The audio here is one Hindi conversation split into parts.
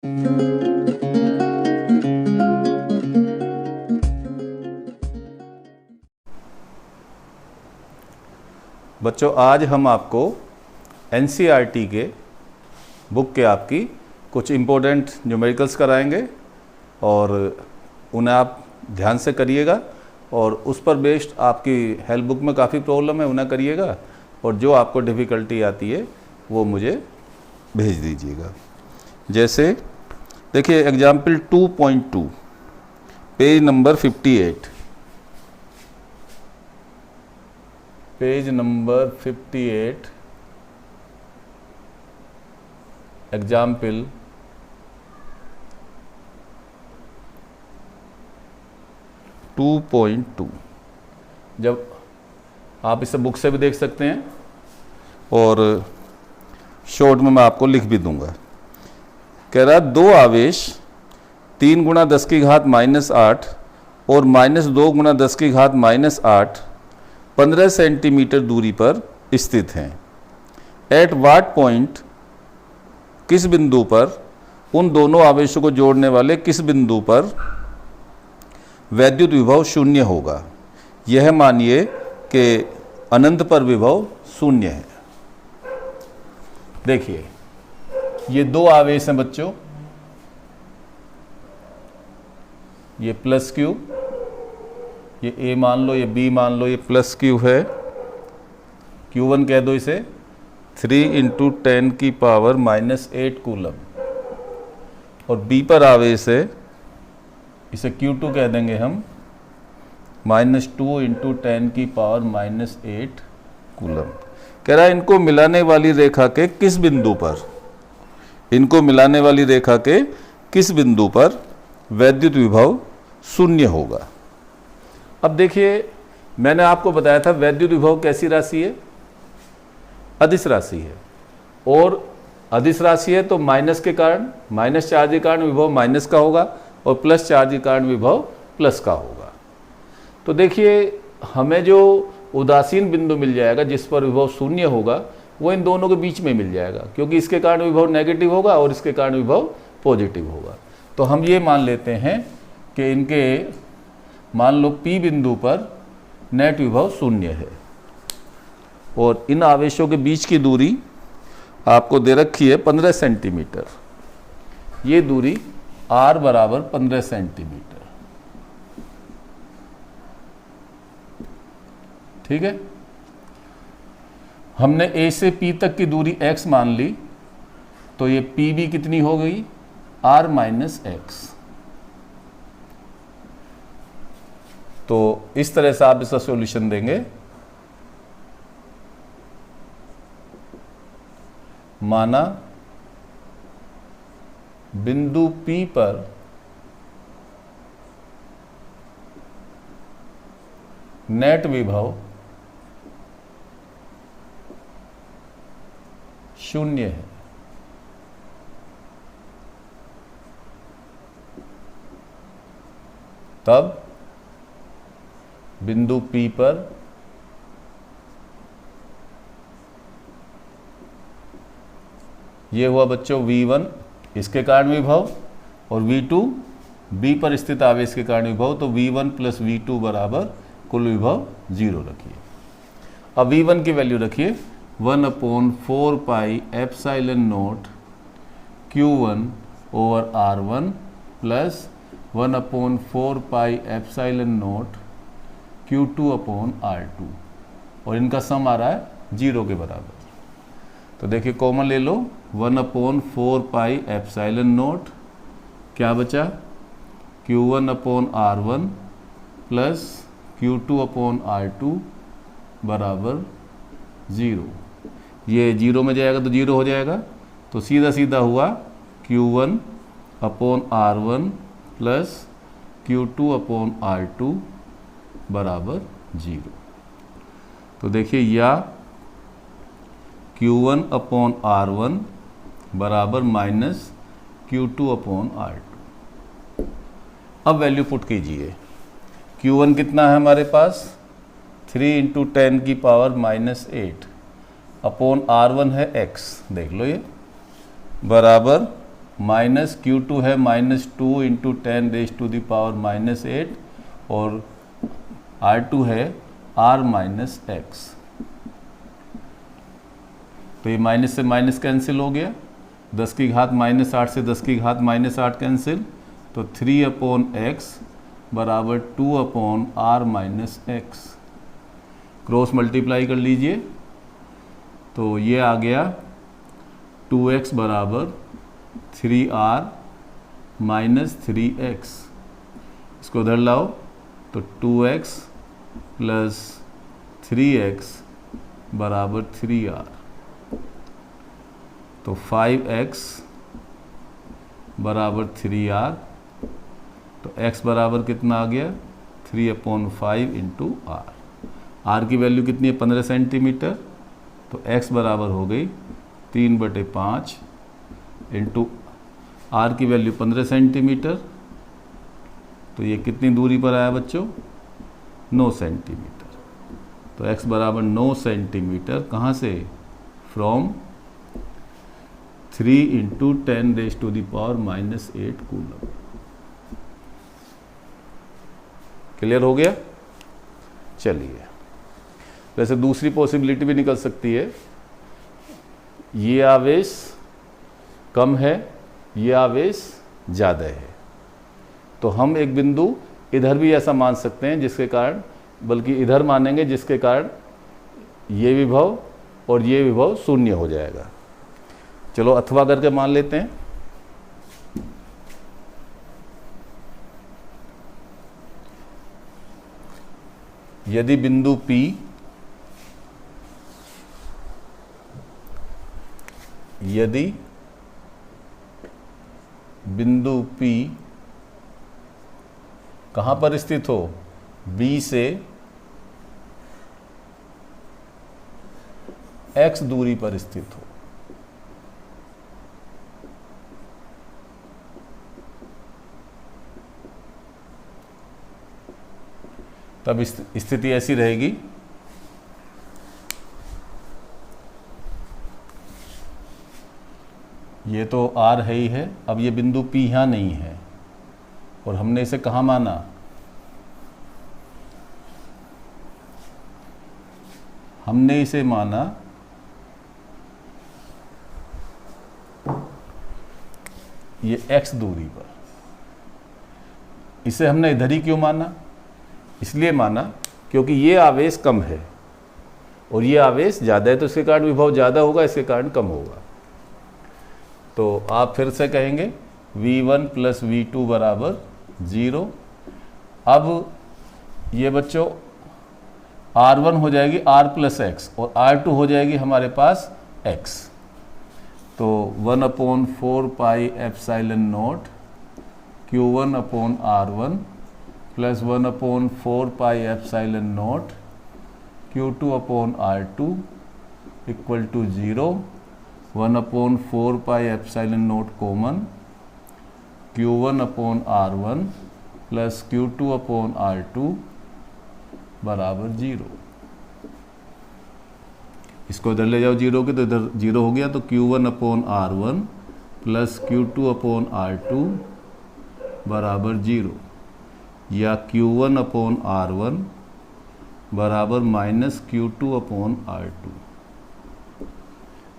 बच्चों, आज हम आपको एनसीईआरटी के बुक के आपकी कुछ इम्पोर्टेंट न्यूमेरिकल्स कराएंगे और उन्हें आप ध्यान से करिएगा और उस पर बेस्ड आपकी हेल्प बुक में काफ़ी प्रॉब्लम है, उन्हें करिएगा और जो आपको डिफ़िकल्टी आती है वो मुझे भेज दीजिएगा। जैसे देखिए example 2.2 page number 58, page number 58 example 2.2। जब आप इसे बुक से भी देख सकते हैं और शॉर्ट में मैं आपको लिख भी दूंगा। कह रहा है 2 आवेश 3 × 10⁻⁻8 और -2 × 10⁻⁻8 15 सेंटीमीटर दूरी पर स्थित हैं। एट वाट पॉइंट, किस बिंदु पर उन दोनों आवेशों को जोड़ने वाले किस बिंदु पर वैद्युत विभव शून्य होगा। यह मानिए कि अनंत पर विभव शून्य है। देखिए ये 2 आवेश हैं बच्चों, ये +Q, ये A मान लो, ये B मान लो, ये +Q है, Q1 कह दो इसे 3 × 10⁻⁻8 कूलम, और B पर आवेश है, इसे Q2 कह देंगे हम -2 × 10⁻⁻8 कूलम। कह रहा है इनको मिलाने वाली रेखा के किस बिंदु पर, इनको मिलाने वाली रेखा के किस बिंदु पर वैद्युत विभव शून्य होगा। अब देखिए मैंने आपको बताया था वैद्युत विभव कैसी राशि है, अदिश राशि है, और अदिश राशि है तो माइनस के कारण, माइनस चार्ज के कारण विभव माइनस का होगा और प्लस चार्ज के कारण विभव प्लस का होगा। तो देखिए हमें जो उदासीन बिंदु मिल जाएगा जिस पर विभव शून्य होगा वो इन दोनों के बीच में मिल जाएगा, क्योंकि इसके कारण विभव नेगेटिव होगा और इसके कारण विभव पॉजिटिव होगा। तो हम ये मान लेते हैं कि इनके मान लो P बिंदु पर नेट विभव शून्य है और इन आवेशों के बीच की दूरी आपको दे रखी है 15 सेंटीमीटर। ये दूरी R बराबर 15 सेंटीमीटर, ठीक है। हमने A से P तक की दूरी x मान ली, तो ये PB कितनी हो गई R - x। तो इस तरह से आप इसका सॉल्यूशन देंगे। माना बिंदु P पर नेट विभव शून्य है, तब बिंदु P पर ये हुआ बच्चों V1 इसके कारण विभव और V2 B पर स्थित आवेश के कारण विभव, तो V1 + V2 बराबर कुल विभव 0 रखिए। अब V1 की वैल्यू रखिए 1/4 पाई ε0 Q1 ओवर R1 प्लस 1/4 पाई ε0 Q2/R2, और इनका सम आ रहा है 0 के बराबर। तो देखिए कॉमन ले लो 1/4 पाई ε0, क्या बचा Q1/R1 प्लस Q2/R2 बराबर 0। ये 0 में जाएगा तो 0 हो जाएगा, तो सीधा सीधा हुआ Q1/R1 प्लस Q2/R2 बराबर 0। तो देखिए या Q1/R1 बराबर -Q2/R2। अब वैल्यू पुट कीजिए। Q1 कितना है हमारे पास 3 × 10⁻⁻8 अपॉन R1 है x, देख लो ये बराबर माइनस Q2 है -2 into 10 raise to the power -8 और R2 है R माइनस एक्स। तो ये माइनस से माइनस कैंसिल हो गया, 10 की घात -8 से 10 की घात -8 कैंसिल, तो 3/x बराबर 2/r minus x. Cross multiply कर लीजिए तो ये आ गया 2x बराबर 3r माइनस 3x। इसको उधर लाओ तो 2x प्लस 3x बराबर 3r। तो 5x बराबर 3r। तो x बराबर कितना आ गया 3/5 इंटू आर। आर की वैल्यू कितनी है 15 सेंटीमीटर। तो x बराबर हो गई 3/5 इंटू आर की वैल्यू 15 सेंटीमीटर। तो ये कितनी दूरी पर आया बच्चों 9 सेंटीमीटर। तो x बराबर 9 सेंटीमीटर कहाँ से, from 3 into 10 raise to the power -8 coulomb. Clear हो गया। चलिए, वैसे दूसरी पॉसिबिलिटी भी निकल सकती है, ये आवेश कम है, ये आवेश ज़्यादा है। तो हम एक बिंदु इधर भी ऐसा मान सकते हैं जिसके कारण, बल्कि इधर मानेंगे जिसके कारण ये विभव और ये विभव शून्य हो जाएगा। चलो अथवा करके मान लेते हैं। यदि बिंदु P कहाँ पर स्थित हो, B से x दूरी पर स्थित हो, तब स्थिति ऐसी रहेगी, ये तो R है ही है। अब ये बिंदु P यहाँ नहीं है और हमने इसे कहाँ माना, हमने इसे माना ये x दूरी पर। इसे हमने इधर ही क्यों माना, इसलिए माना क्योंकि ये आवेश कम है और ये आवेश ज़्यादा है, तो इसके कारण विभव ज़्यादा होगा, इसके कारण कम होगा। तो आप फिर से कहेंगे V1 प्लस V2 बराबर 0। अब ये बच्चों R1 हो जाएगी R प्लस एक्स और R2 हो जाएगी हमारे पास x। तो 1/4 pi epsilon naught Q1/R1 plus 1/4 pi epsilon naught Q2/R2 इक्वल टू 0। 1/4 pi epsilon naught common, Q1/R1 plus Q2/R2 बराबर 0। इसको इधर ले जाओ 0 के, तो इधर 0 हो गया। तो Q1/R1 प्लस Q2/R2 बराबर 0, या Q1/R1 बराबर माइनस Q2/R2।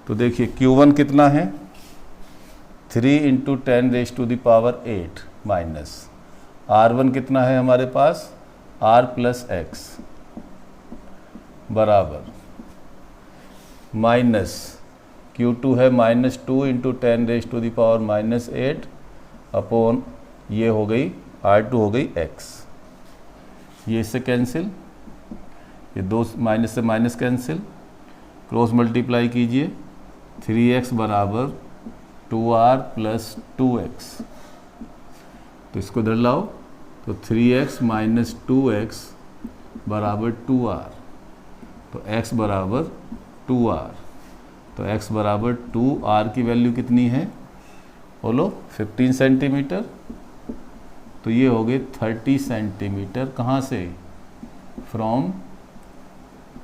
तो देखिए Q1 कितना है 3 into 10 raise to the power 8 minus R1 कितना है हमारे पास R प्लस एक्स बराबर माइनस Q2 है -2 into 10 raise to the power -8 upon ये हो गई R2 हो गई x। ये इससे कैंसिल, ये दो माइनस से माइनस कैंसिल, क्रॉस मल्टीप्लाई कीजिए 3x बराबर 2r प्लस 2x। तो इसको इधर लाओ तो 3x माइनस 2x बराबर 2r। तो x बराबर 2r। तो x बराबर 2r की वैल्यू कितनी है बोलो 15 सेंटीमीटर। तो ये हो गए 30 सेंटीमीटर। कहाँ से, from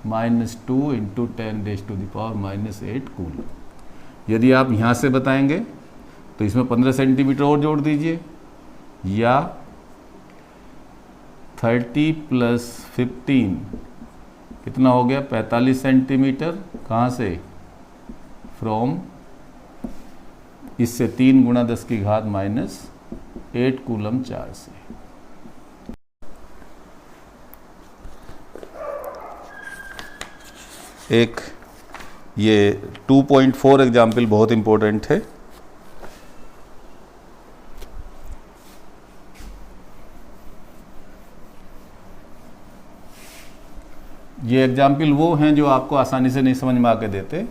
-2 into 10 raise to the power -8 coulomb. यदि आप यहाँ से बताएंगे तो इसमें 15 सेंटीमीटर और जोड़ दीजिए, या 30 + 15 कितना हो गया 45 सेंटीमीटर। कहाँ से? फ्रॉम, इससे 3 × 10⁻⁸ कूलम चार्ज से। एक ये 2.4 एग्जाम्पल बहुत इंपॉर्टेंट है। ये एग्जाम्पल वो हैं जो आपको आसानी से नहीं समझ में आके देते।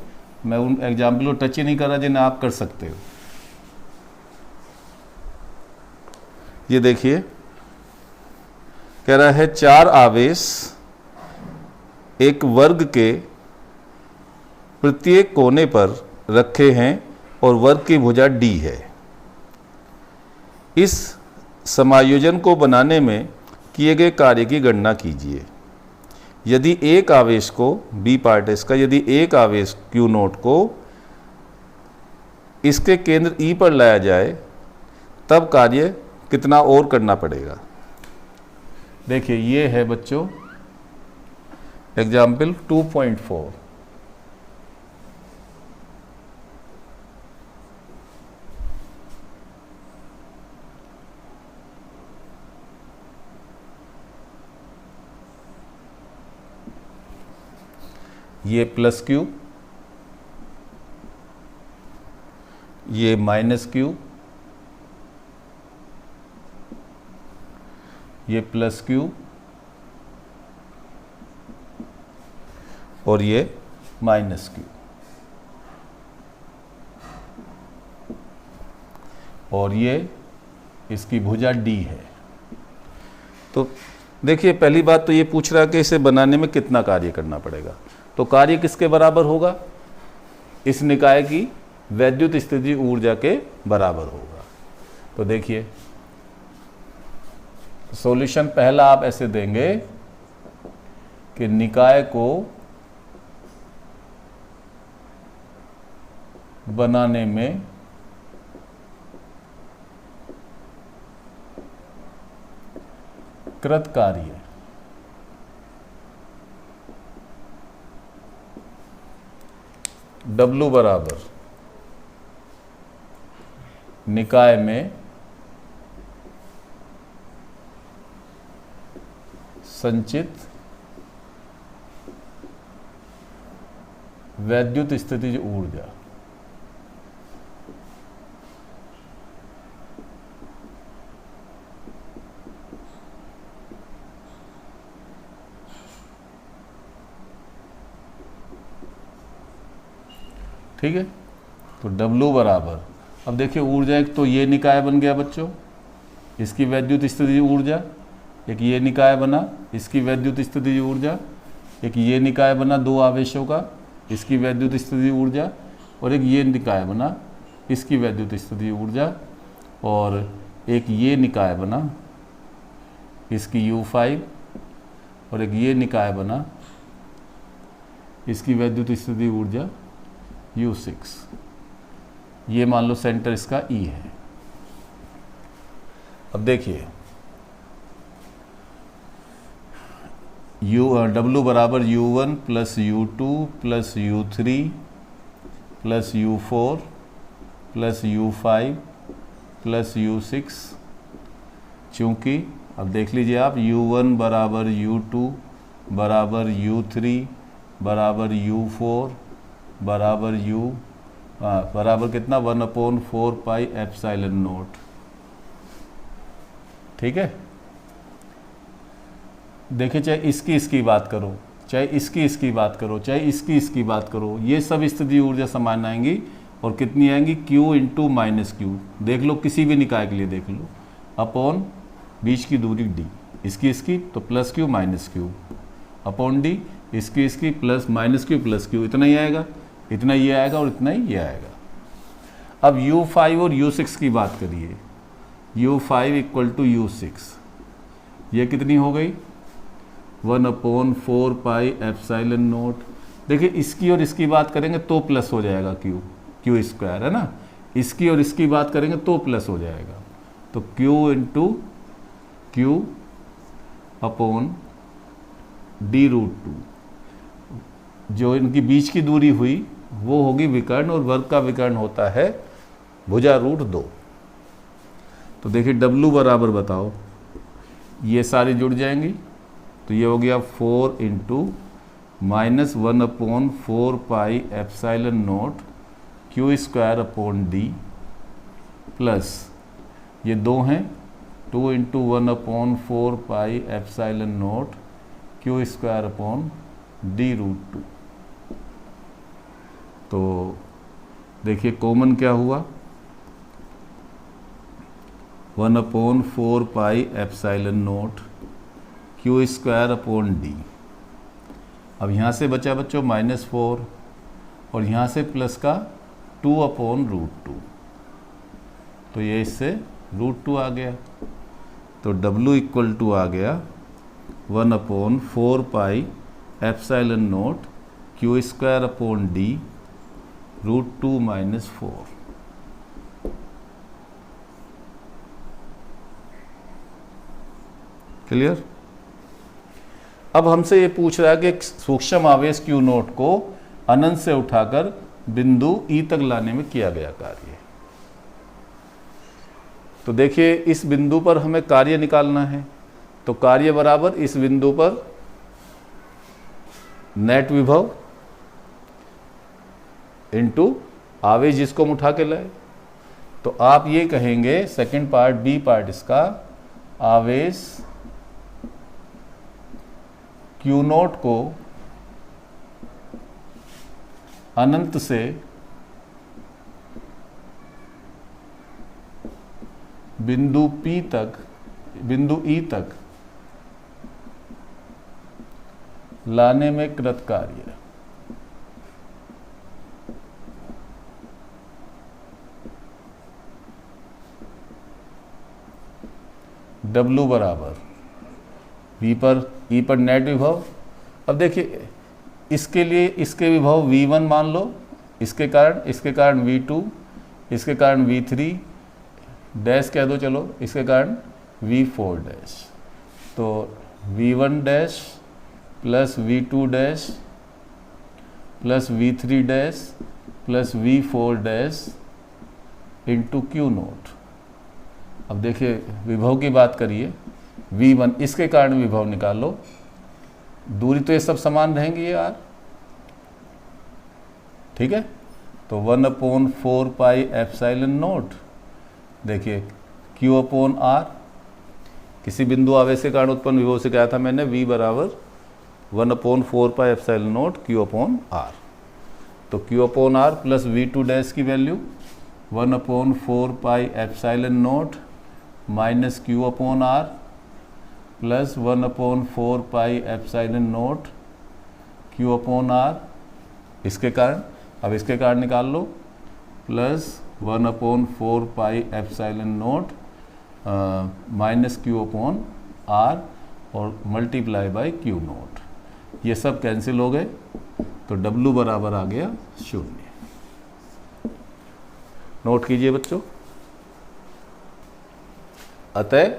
मैं उन एग्जाम्पल को टच ही नहीं कर रहा जिन्हें आप कर सकते हो। ये देखिए, कह रहा है 4 आवेश एक वर्ग के प्रत्येक कोने पर रखे हैं और वर्ग की भुजा d है। इस समायोजन को बनाने में किए गए कार्य की गणना कीजिए। यदि एक आवेश को, बी पार्ट है इसका, यदि एक आवेश Q0 को इसके केंद्र E पर लाया जाए तब कार्य कितना और करना पड़ेगा। देखिए ये है बच्चों एग्जाम्पल 2.4। ये +Q, ये -Q, ये +Q और ये -Q, और ये इसकी भुजा D है। तो देखिए पहली बात तो ये पूछ रहा है कि इसे बनाने में कितना कार्य करना पड़ेगा। तो कार्य किसके बराबर होगा? इस निकाय की वैद्युत स्थितिज ऊर्जा के बराबर होगा। तो देखिए सॉल्यूशन पहला आप ऐसे देंगे कि निकाय को बनाने में कृत कार्य W बराबर निकाय में संचित वैद्युत स्थितिज ऊर्जा। ठीक है, तो W बराबर, अब देखिए ऊर्जा एक तो ये निकाय बन गया बच्चों, इसकी वैद्युत स्थितिज ऊर्जा, एक ये निकाय बना इसकी वैद्युत स्थितिज ऊर्जा, एक ये निकाय बना 2 आवेशों का इसकी वैद्युत स्थितिज ऊर्जा, और एक ये निकाय बना इसकी वैद्युत स्थितिज ऊर्जा, और एक ये निकाय बना इसकी U5, और एक ये निकाय बना इसकी वैद्युत स्थितिज ऊर्जा U6। ये मान लो सेंटर इसका E है। अब देखिए W बराबर U1 + U2 + U3 + U4 + U5 + U6। चूँकि अब देख लीजिए आप U1 बराबर U2 बराबर U3 बराबर U4 बराबर बराबर कितना 1/4 पाई एप्सिलॉन नॉट। ठीक है, देखिए चाहे इसकी बात करो, चाहे इसकी बात करो, चाहे इसकी बात करो, ये सब स्थिति ऊर्जा समान आएंगी और कितनी आएंगी Q × -Q। देख लो किसी भी निकाय के लिए देख लो, अपॉन बीच की दूरी D, इसकी तो +Q -Q अपॉन D, इसकी प्लस -Q + Q, इतना ही आएगा, इतना ये आएगा और इतना ही ये आएगा। अब U5 और U6 की बात करिए, U5 = U6, ये कितनी हो गई 1/4 पाई एप्सिलॉन नॉट। देखिए इसकी और इसकी बात करेंगे तो प्लस हो जाएगा Q² है ना, इसकी और इसकी बात करेंगे तो प्लस हो जाएगा। तो Q into Q upon d√2, जो इनकी बीच की दूरी हुई वो होगी विकर्ण, और वर्ग का विकर्ण होता है भुजा√2। तो देखिए W बराबर बताओ, ये सारी जुड़ जाएंगी, तो ये हो गया 4 into -1/4 pi epsilon not Q² upon D plus ये 2 हैं 2 into 1/4 pi epsilon not Q² upon d√2। तो देखिए कॉमन क्या हुआ, 1/4 pi epsilon not Q² upon D। अब यहाँ से बचा बच्चों -4 और यहाँ से प्लस का 2/√2, तो ये इससे √2 आ गया। तो W इक्वल टू आ गया 1/4 pi epsilon not Q² upon D √2 - 4। Clear? अब हमसे ये पूछ रहा है कि सूक्ष्म आवेश Q0 को अनंत से उठाकर बिंदु E तक लाने में किया गया कार्य। तो देखिए इस बिंदु पर हमें कार्य निकालना है, तो कार्य बराबर इस बिंदु पर नेट विभव इनटू आवेश जिसको हम उठा के लाए। तो आप ये कहेंगे सेकंड पार्ट बी पार्ट इसका, आवेश Q0 को अनंत से बिंदु E तक लाने में कृत कार्य। W बराबर V पर E पर नेट विभव। अब देखिए इसके लिए इसके विभव V1 मान लो, इसके कारण V2, इसके कारण V3 डैश कह दो, चलो इसके कारण V4 डैश। तो V1 dash plus V2 dash plus V3 dash plus V4 dash into Q0। अब देखिए विभव की बात करिए, V1 इसके कारण विभव निकालो, दूरी तो ये सब समान रहेंगी यार, ठीक है। तो 1/4 पाई एप्सिलॉन नॉट, देखिए Q अपॉन R, किसी बिंदु आवेश के कारण उत्पन्न विभव से कहा था मैंने, V बराबर 1/4 pi epsilon naught Q upon R। तो Q upon R plus V2 dash की value 1/4 pi epsilon naught minus Q upon R plus 1/4 pi epsilon naught Q upon R, इसके कारण, अब इसके कारण निकाल लो, plus 1/4 pi epsilon naught minus Q upon R और मल्टीप्लाई बाई Q0। ये सब कैंसिल हो गए, तो W बराबर आ गया 0। नोट कीजिए बच्चों, अतः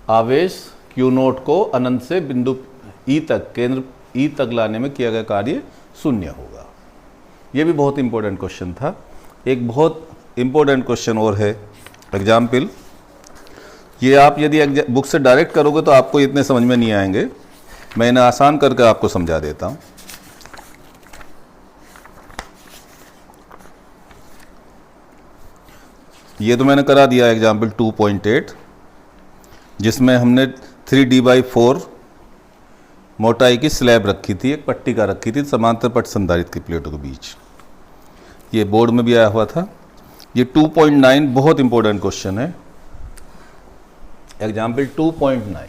आवेश Q0 को अनंत से बिंदु E तक, केंद्र E तक लाने में किया गया कार्य 0 होगा। यह भी बहुत इंपॉर्टेंट क्वेश्चन था। एक बहुत इंपॉर्टेंट क्वेश्चन और है एग्जाम्पल, ये आप यदि बुक से डायरेक्ट करोगे तो आपको इतने समझ में नहीं आएंगे, मैं इन्हें आसान करके आपको समझा देता हूँ। ये तो मैंने करा दिया एग्जाम्पल 2.8, जिसमें हमने 3D/4 मोटाई की स्लैब रखी थी, एक पट्टिका रखी थी समांतर पट संधारित्र की प्लेटों के बीच। ये बोर्ड में भी आया हुआ था। ये 2.9 बहुत इंपॉर्टेंट क्वेश्चन है, एग्जाम्पल 2.9।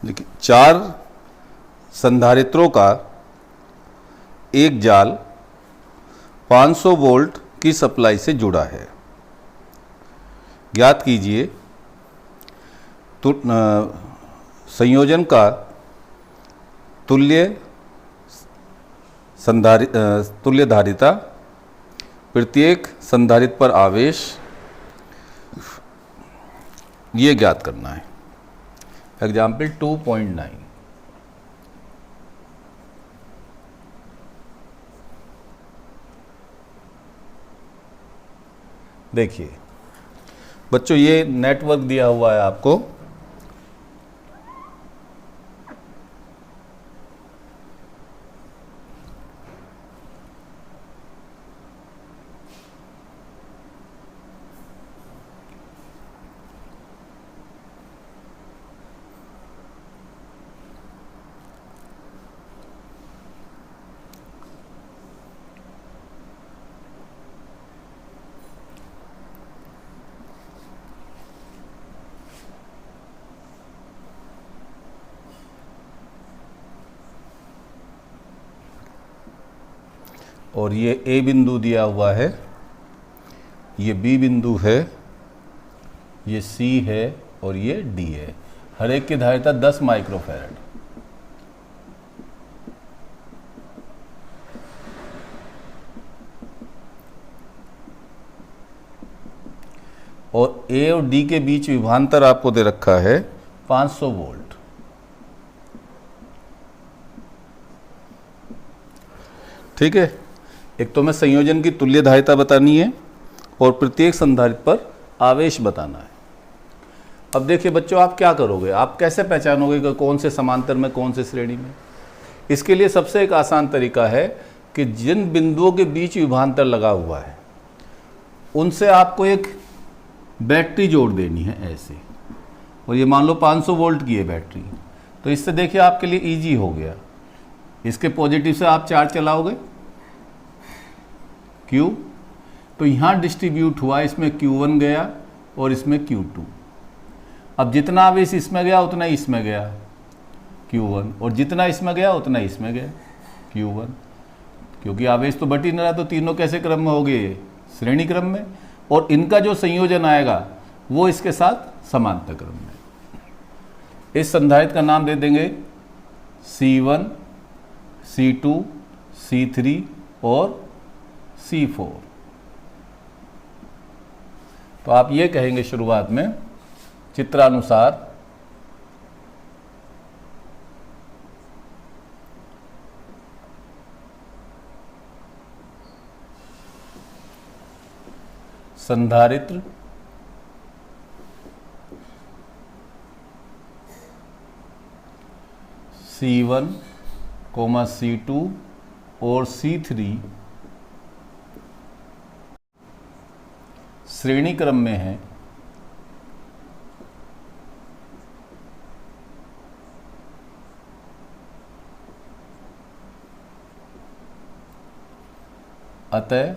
देखिए 4 संधारित्रों का एक जाल 500 वोल्ट की सप्लाई से जुड़ा है। ज्ञात कीजिए संयोजन का तुल्य धारिता, प्रत्येक संधारित्र पर आवेश, ये ज्ञात करना है। एग्जाम्पल 2.9। देखिए बच्चों, ये नेटवर्क दिया हुआ है आपको। और ये ए बिंदु दिया हुआ है, ये बी बिंदु है, ये सी है और ये डी है। हर एक की धारिता 10 माइक्रोफैरड। और ए और डी के बीच विभवांतर आपको दे रखा है 500 वोल्ट। ठीक है, एक तो मैं संयोजन की तुल्य धारिता बतानी है और प्रत्येक संधारित्र पर आवेश बताना है। अब देखिए बच्चों, आप क्या करोगे, आप कैसे पहचानोगे कि कौन से समांतर में, कौन से श्रेणी में? इसके लिए सबसे एक आसान तरीका है कि जिन बिंदुओं के बीच विभवांतर लगा हुआ है उनसे आपको एक बैटरी जोड़ देनी है ऐसे। और ये मान लो 500 वोल्ट की है बैटरी, तो इससे देखिए आपके लिए इजी हो गया। इसके पॉजिटिव से आप चार्ज चलाओगे Q, तो यहाँ डिस्ट्रीब्यूट हुआ, इसमें Q1 गया और इसमें Q2। अब जितना आवेश इसमें गया उतना ही इसमें गया Q1, और जितना इसमें गया उतना ही इसमें गया Q1। क्योंकि आवेश तो बट ही नहीं रहा, तो तीनों कैसे क्रम में हो गए? श्रेणी क्रम में। और इनका जो संयोजन आएगा वो इसके साथ समांतर क्रम में। इस संधारित्र का नाम दे देंगे C1, C2, C3 और C4। तो आप ये कहेंगे शुरुआत में चित्रानुसार संधारित्र C1, C2 और C3 श्रेणी क्रम में है, अतः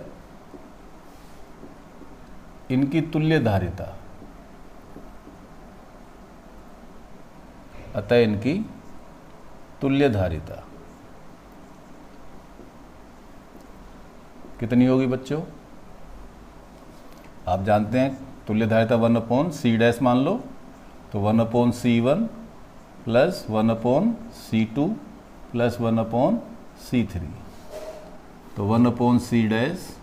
इनकी तुल्य धारिता, कितनी होगी बच्चों? आप जानते हैं तुल्य धारिता 1/c' मान लो, तो 1/c1 plus 1/c2 plus 1/c3। तो 1/c'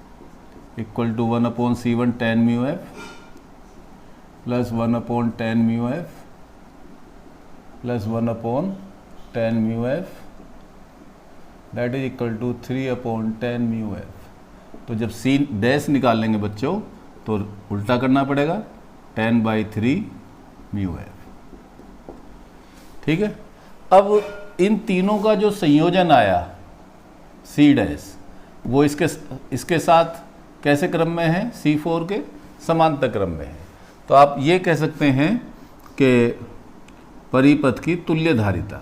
equal to 1/c1 10 μF plus 1/10 μF plus 1/10 μF, that is equal to 3/10 μF। तो जब C डैश निकालेंगे बच्चों तो उल्टा करना पड़ेगा, 10/3 μF। ठीक है, अब इन तीनों का जो संयोजन आया C डैश, वो इसके साथ कैसे क्रम में है? C4 के समांतर क्रम में है। तो आप ये कह सकते हैं कि परिपथ की तुल्य धारिता,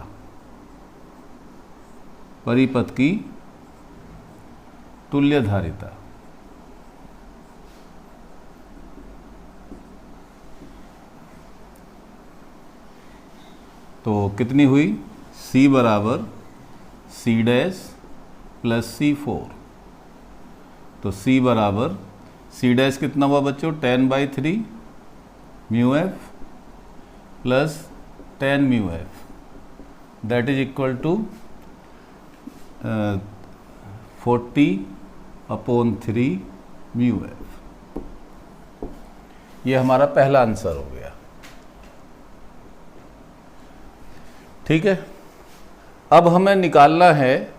तो कितनी हुई? C बराबर C डैश प्लस C4। तो C बराबर C डैश कितना हुआ बच्चों, 10/3 mu F plus 10 mu F, that is equal to 40/3 mu F. ये हमारा पहला आंसर हो गया। ठीक है, अब हमें निकालना है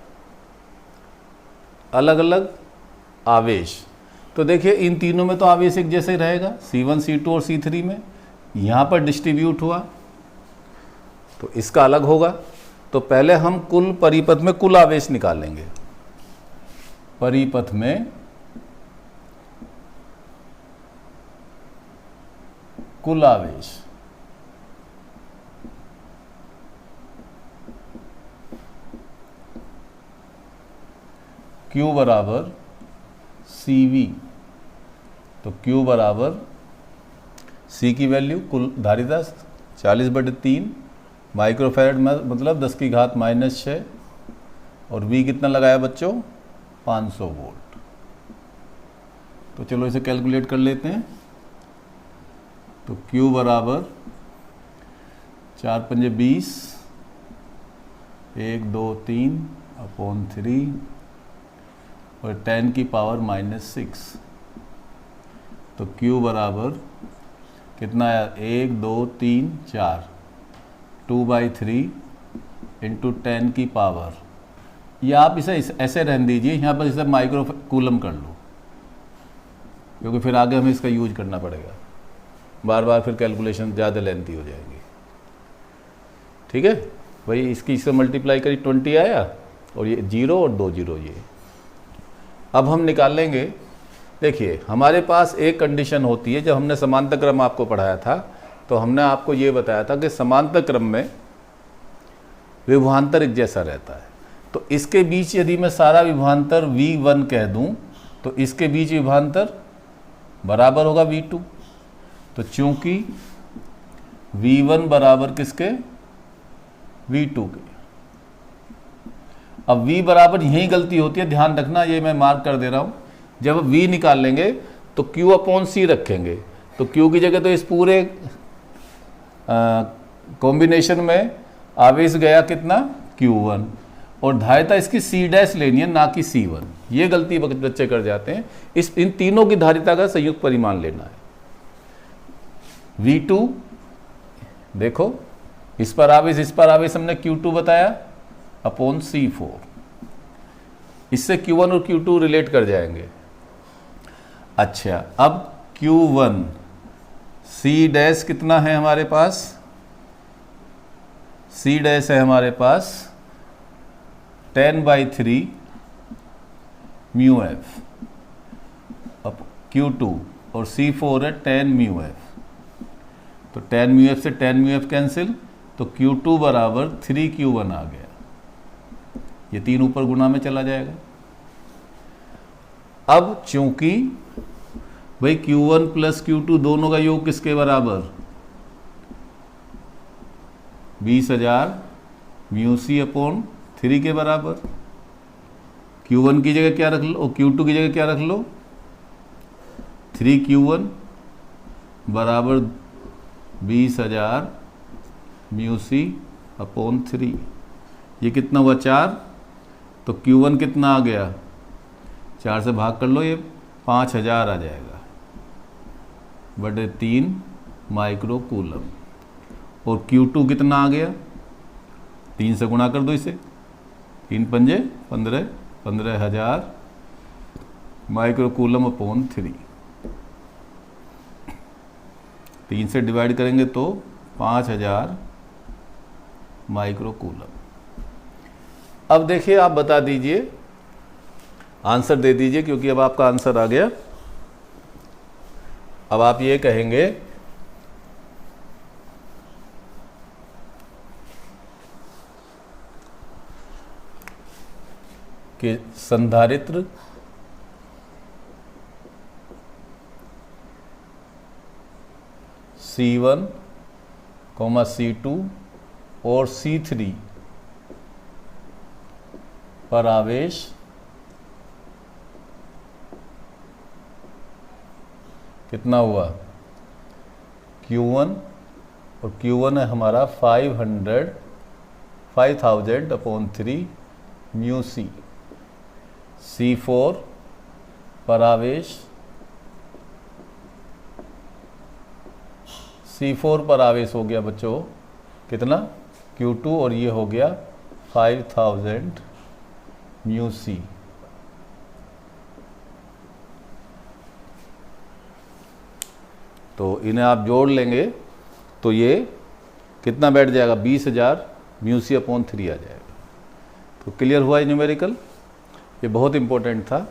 अलग अलग आवेश। तो देखिए इन तीनों में तो आवेश एक जैसे ही रहेगा, C1, C2 और C3 में। यहाँ पर डिस्ट्रीब्यूट हुआ तो इसका अलग होगा। तो पहले हम कुल परिपथ में कुल आवेश निकालेंगे। परिपथ में कुल आवेश, Q बराबर CV। तो Q बराबर C की वैल्यू कुल धारिता 40/3 माइक्रोफैरड मतलब 10 की घात -6, और V कितना लगाया बच्चों, 500 वोल्ट। तो चलो इसे कैलकुलेट कर लेते हैं। तो Q बराबर 4 पंजे 20, 1 2 3/3 और 10 की पावर -6। तो Q बराबर कितना आया, 1 2 3 4, 2/3 इंटू 10 की पावर, या आप इसे ऐसे रहने दीजिए, यहाँ पर इसे माइक्रो कूलम कर लो, क्योंकि फिर आगे हमें इसका यूज करना पड़ेगा, बार बार फिर कैलकुलेशन ज़्यादा लेंथी हो जाएगी। ठीक है भाई, इसकी इससे मल्टीप्लाई करी 20 आया, और ये 0 और 2 0 ये। अब हम निकालेंगे, देखिए हमारे पास एक कंडीशन होती है, जब हमने समांतर क्रम आपको पढ़ाया था तो हमने आपको ये बताया था कि समांतर क्रम में विभवांतर एक जैसा रहता है। तो इसके बीच यदि मैं सारा विभवांतर V1 कह दूं तो इसके बीच विभवांतर बराबर होगा V2। तो चूंकि V1 बराबर किसके, V2 के। अब V बराबर यही गलती होती है, ध्यान रखना, ये मैं मार्क कर दे रहा हूँ। जब V निकाल लेंगे तो Q/C रखेंगे, तो Q की जगह तो इस पूरे कॉम्बिनेशन में आवेश गया कितना, Q1, और धारिता इसकी C डैश लेनी है, ना कि C1। ये गलती बच्चे कर जाते हैं। इन तीनों की धारिता का संयुक्त परिमाण लेना है। V2 देखो, इस पर आवेश हमने Q2 बताया अपॉन C4। इससे Q1 और Q2 रिलेट कर जाएंगे। अच्छा, अब Q1 C डैश कितना है हमारे पास, C डैश है हमारे पास 10/3 म्यू एफ। अब Q2 और C4 है 10 म्यू एफ। तो 10 म्यू एफ से 10 म्यू एफ कैंसिल, तो Q2 बराबर 3Q1 आ गया। ये 3 ऊपर गुणा में चला जाएगा। अब चूंकि भाई Q1 प्लस Q2 दोनों का योग किसके बराबर, 20,000 म्यू C अपॉन 3 के बराबर। Q1 की जगह क्या रख लो, और Q2 की जगह क्या रख लो, 3Q1 बराबर 20,000 म्यू C अपॉन 3। ये कितना हुआ, 4। तो Q1 कितना आ गया, 4 से भाग कर लो, ये 5,000 आ जाएगा बटे 3 माइक्रो कूलम। और Q2 कितना आ गया, 3 से गुणा कर दो इसे, 3 पंजे 15, 15,000 माइक्रो कूलम अपॉन 3। 3 से डिवाइड करेंगे तो 5,000 माइक्रो कूलम। अब देखिए, आप बता दीजिए, आंसर दे दीजिए, क्योंकि अब आपका आंसर आ गया। अब आप ये कहेंगे कि संधारित्र C1, C2 और C3 पर आवेश कितना हुआ Q1, और Q1 है हमारा 5000/3 म्यू सी। C4 पर आवेश, C4 पर आवेश हो गया बच्चों कितना Q2, और ये हो गया 5000 म्यू सी। तो इन्हें आप जोड़ लेंगे तो ये कितना बैठ जाएगा 20,000 म्यू सी अपॉन 3 आ जाएगा। तो क्लियर हुआ ये न्यूमेरिकल, ये बहुत इंपॉर्टेंट था।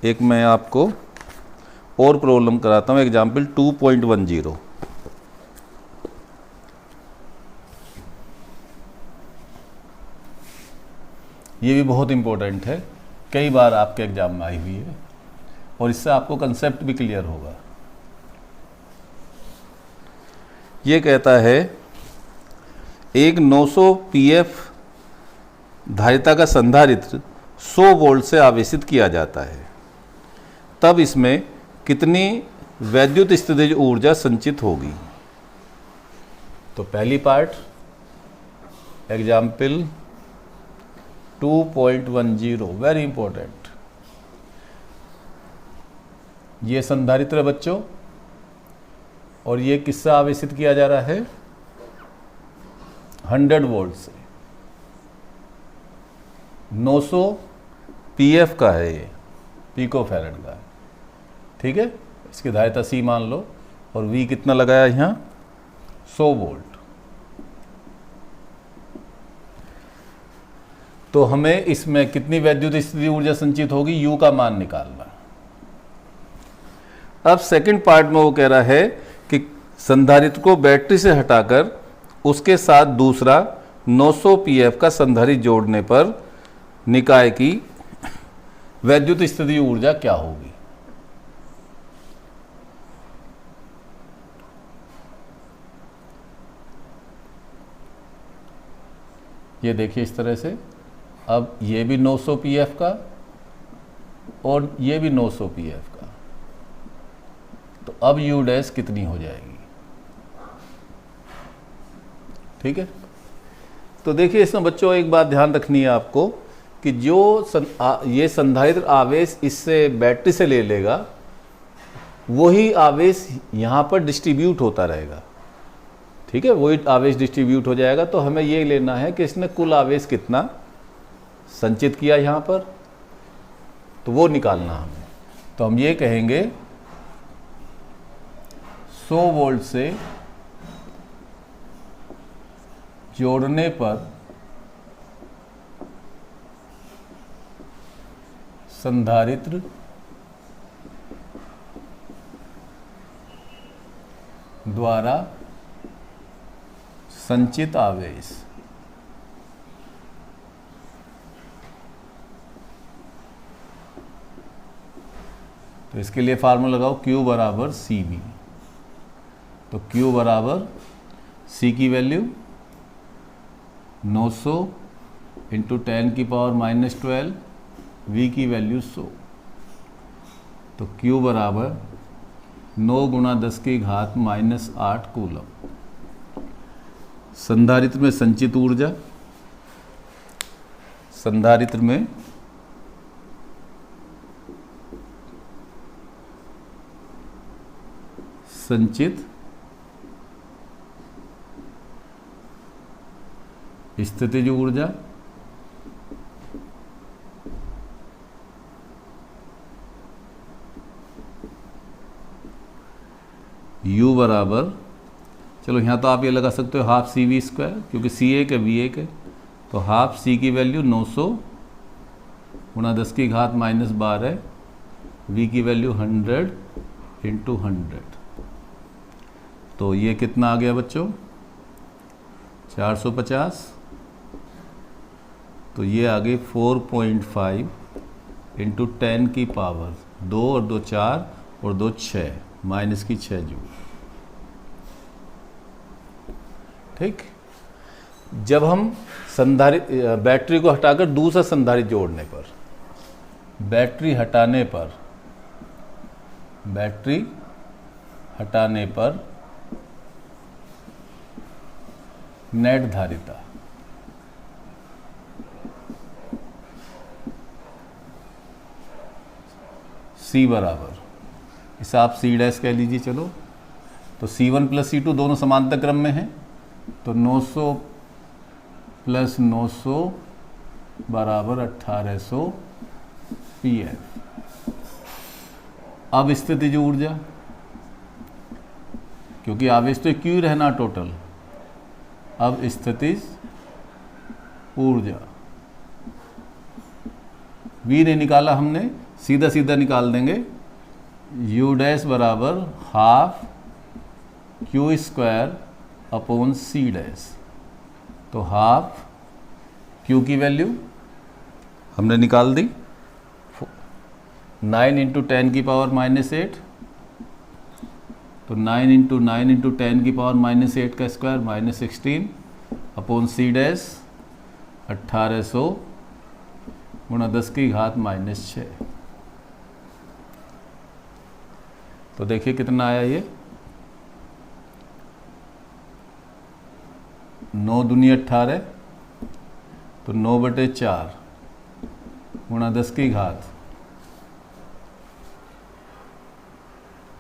एक मैं आपको और प्रॉब्लम कराता हूँ, एग्जाम्पल 2.10। ये भी बहुत इंपॉर्टेंट है, कई बार आपके एग्जाम में आई हुई है और इससे आपको कंसेप्ट भी क्लियर होगा। ये कहता है एक 900 pf धारिता का संधारित्र 100 वोल्ट से आवेशित किया जाता है, तब इसमें कितनी वैद्युत स्थितिज ऊर्जा संचित होगी। तो पहली पार्ट एग्जाम्पल 2.10, वेरी इंपॉर्टेंट। ये संधारित्र है बच्चों, और ये किससे आवेशित किया जा रहा है 100 वोल्ट से। 900 pf का है, ये पिको फैरेड का है, ठीक है। इसकी धारिता C मान लो, और V कितना लगाया यहाँ 100 वोल्ट। तो हमें इसमें कितनी वैद्युत स्थिति ऊर्जा संचित होगी, U का मान निकालना। अब सेकंड पार्ट में वो कह रहा है कि संधारित्र को बैटरी से हटाकर उसके साथ दूसरा 900 pf का संधारित्र जोड़ने पर निकाय की वैद्युत स्थिति ऊर्जा क्या होगी। ये देखिए इस तरह से, अब ये भी 900 pf का और ये भी 900 pf का, तो अब U डैश कितनी हो जाएगी, ठीक है। तो देखिए इसमें बच्चों एक बात ध्यान रखनी है आपको कि जो ये संधारित्र आवेश इससे बैटरी से ले लेगा, वही आवेश यहाँ पर डिस्ट्रीब्यूट होता रहेगा, ठीक है, वही आवेश डिस्ट्रीब्यूट हो जाएगा। तो हमें ये लेना है कि इसने कुल आवेश कितना संचित किया यहाँ पर, तो वो निकालना हमें। तो हम ये कहेंगे 100 वोल्ट से जोड़ने पर संधारित्र द्वारा संचित आवेश तो इसके लिए फार्मूला लगाओ Q बराबर CV। तो Q बराबर C की वैल्यू 900 इंटू 10⁻⁻12, V की वैल्यू 100। तो Q बराबर 9 × 10⁻⁻8 कूलम। संधारित्र में संचित ऊर्जा, संधारित्र में संचित स्थितिज ऊर्जा U बराबर, चलो यहाँ तो आप ये लगा सकते हो हाफ CV², क्योंकि C एक है V एक है, तो हाफ C की वैल्यू 900 × 10⁻12, V की वैल्यू 100 × 100। तो ये कितना आ गया बच्चों 450। तो ये आ गई 4.5 इंटू 10 की पावर 2 और 2 4 और 2 6 माइनस की 6 जूल, ठीक। जब हम संधारित्र बैटरी को हटाकर दूसरा संधारित्र जोड़ने पर, बैटरी हटाने पर नेट धारिता C बराबर, इसे आप C डैश कह लीजिए। चलो, तो C1 प्लस C2 दोनों समांतर क्रम में हैं, तो 900 प्लस 900 बराबर 1800 pf। अब स्थितिज ऊर्जा, क्योंकि आवेश तो क्यू रहना टोटल, अब स्थितिज ऊर्जा V ने निकाला हमने, सीधा सीधा निकाल देंगे। U डैश बराबर half Q square upon C dash, तो हाफ Q की वैल्यू हमने निकाल दी, 9 इंटू 10 की पावर -8, तो 9 इंटू 9 इंटू 10 की पावर -8 का स्क्वायर -16 अपॉन C डैश 1800 गुणा 10 की घात -6। तो देखिए कितना आया ये, 9 दूनी 18, तो 9/4 गुणा 10 की घात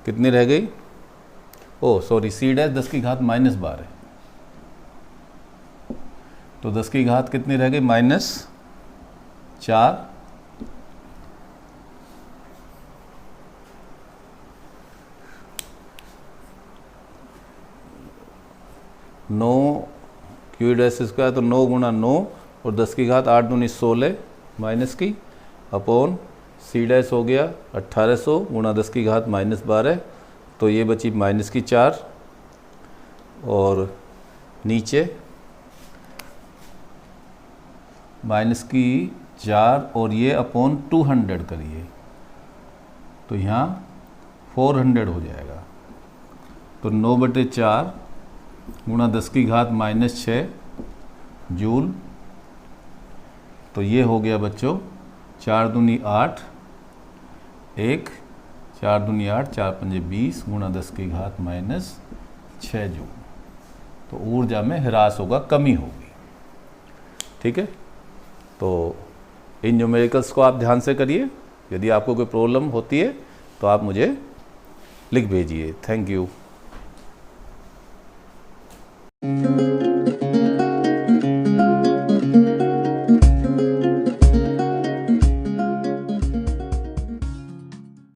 कितनी रह गई, ओ सॉरी, C डैश 10 की घात -12, तो 10 की घात कितनी रह गई, -4। नौ Q डैश स्क्वायर, तो 9 गुणा 9 और 10 की घात 8 दूनी 16 माइनस की अपॉन C डैश हो गया 1800 गुणा 10 की घात -12, तो ये बची -4 और नीचे -4 और ये अपॉन 200 करिए, तो यहाँ 400 हो जाएगा। तो 9/4 गुणा 10 की घात -6 जूल, तो ये हो गया बच्चों 4 दूनी 8, 1 4 दूनी 8, 4 पंजे 20 गुणा 10 की घात -6 जूल। तो ऊर्जा में ह्रास होगा, कमी होगी। ठीक है, तो इन न्यूमेरिकल्स को आप ध्यान से करिए। यदि आपको कोई प्रॉब्लम होती है तो आप मुझे लिख भेजिए। Thank you.